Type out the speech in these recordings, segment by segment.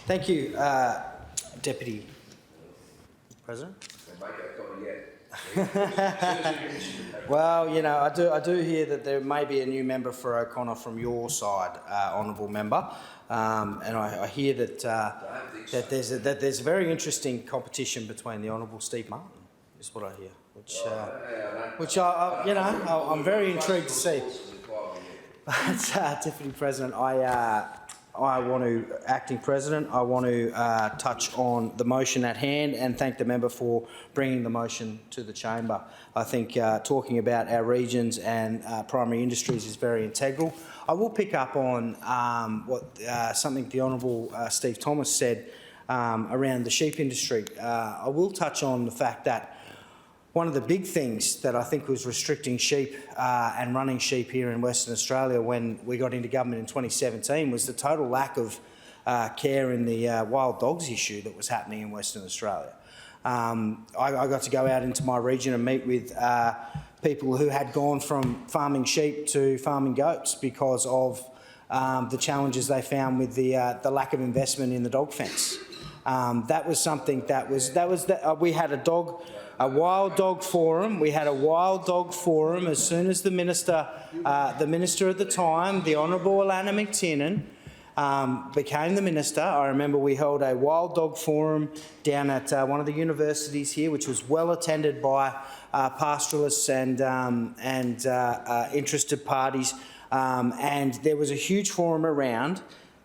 Thank you, Deputy President. Well, you know, I do hear that there may be a new member for O'Connor from your side, honourable member, and I hear that that there's a very interesting competition between the Honourable Steve Martin, is what I hear, which I'm very intrigued to see. But Deputy President, Acting President, I want to touch on the motion at hand and thank the member for bringing the motion to the chamber. I think talking about our regions and primary industries is very integral. I will pick up on something the Honourable Steve Thomas said around the sheep industry. I will touch on the fact that one of the big things that I think was restricting sheep and running sheep here in Western Australia when we got into government in 2017 was the total lack of care in the wild dogs issue that was happening in Western Australia. I got to go out into my region and meet with people who had gone from farming sheep to farming goats because of the challenges they found with the lack of investment in the dog fence. That was something we had a wild dog forum. We had a wild dog forum as soon as the minister at the time, the Honourable Alana McTiernan, became the minister. I remember we held a wild dog forum down at one of the universities here, which was well attended by pastoralists and interested parties, and there was a huge forum around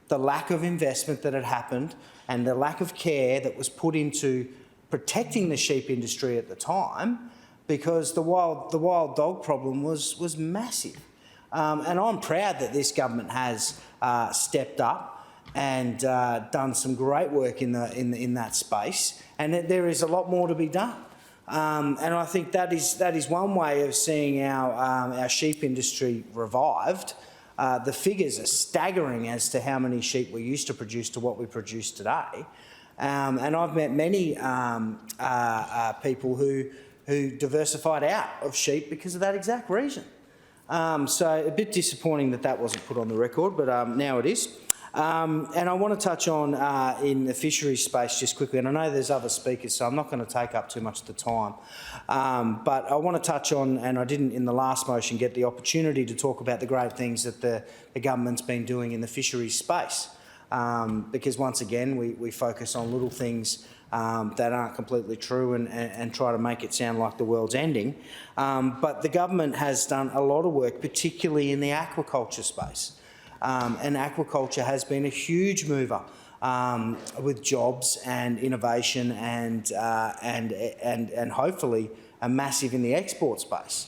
the lack of investment that had happened and the lack of care that was put into protecting the sheep industry at the time, because the wild dog problem was massive. And I'm proud that this government has stepped up and done some great work in that space, and that there is a lot more to be done. And I think that is one way of seeing our sheep industry revived. The figures are staggering as to how many sheep we used to produce to what we produce today. And I've met many people who diversified out of sheep because of that exact reason. So a bit disappointing that wasn't put on the record, but now it is. And I want to touch on in the fisheries space just quickly, and I know there's other speakers, so I'm not going to take up too much of the time. But I want to touch on, and I didn't in the last motion get the opportunity to talk about the great things that the government's been doing in the fisheries space. Because once again, we focus on little things that aren't completely true and try to make it sound like the world's ending. But the government has done a lot of work, particularly in the aquaculture space. And aquaculture has been a huge mover with jobs and innovation and hopefully a massive in the export space.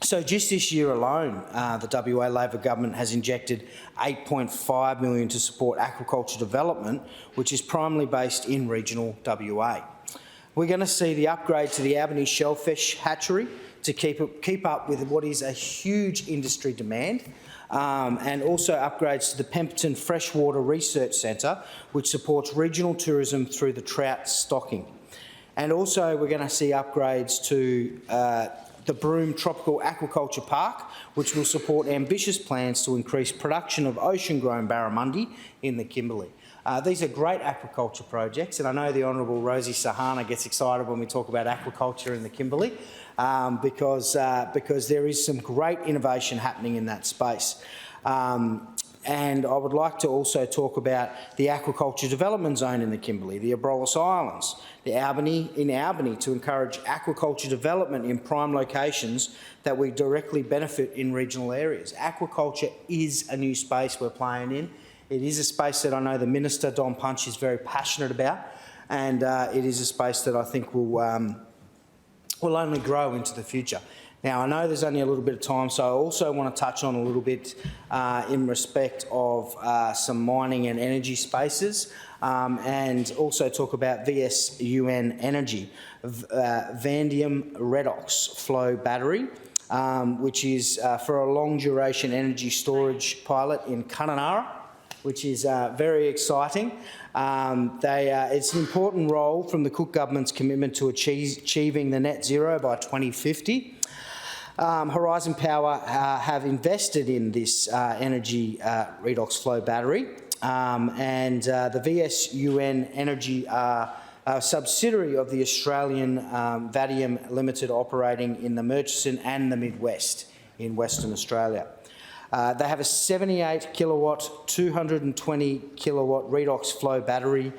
So just this year alone, the WA Labor government has injected $8.5 million to support aquaculture development, which is primarily based in regional WA. We're going to see the upgrade to the Albany shellfish hatchery to keep up with what is a huge industry demand, and also upgrades to the Pemberton Freshwater Research Centre, which supports regional tourism through the trout stocking. And also we're going to see upgrades to the Broome Tropical Aquaculture Park, which will support ambitious plans to increase production of ocean-grown barramundi in the Kimberley. These are great aquaculture projects, and I know the Honourable Rosie Sahana gets excited when we talk about aquaculture in the Kimberley, because there is some great innovation happening in that space. And I would like to also talk about the aquaculture development zone in the Kimberley, the Abrolhos Islands, in Albany to encourage aquaculture development in prime locations that we directly benefit in regional areas. Aquaculture is a new space we're playing in. It is a space that I know the Minister, Don Punch, is very passionate about, and it is a space that I think will only grow into the future. Now, I know there's only a little bit of time, so I also want to touch on a little bit in respect of some mining and energy spaces, and also talk about VSUN Energy, Vanadium Redox Flow Battery, which is for a long-duration energy storage pilot in Kununurra, which is very exciting. It's an important role from the Cook Government's commitment to achieving the net zero by 2050. Horizon Power have invested in this energy redox flow battery, the VSUN Energy are a subsidiary of the Australian Vadium Limited, operating in the Murchison and the Midwest in Western Australia. They have a 78 kilowatt, 220 kilowatt redox flow battery,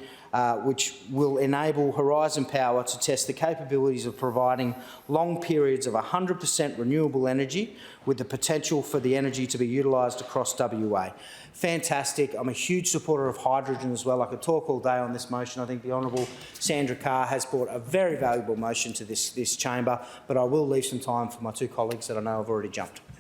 which will enable Horizon Power to test the capabilities of providing long periods of 100% renewable energy, with the potential for the energy to be utilised across WA. Fantastic. I'm a huge supporter of hydrogen as well. I could talk all day on this motion. I think the Honourable Sandra Carr has brought a very valuable motion to this chamber, but I will leave some time for my two colleagues that I know have already jumped.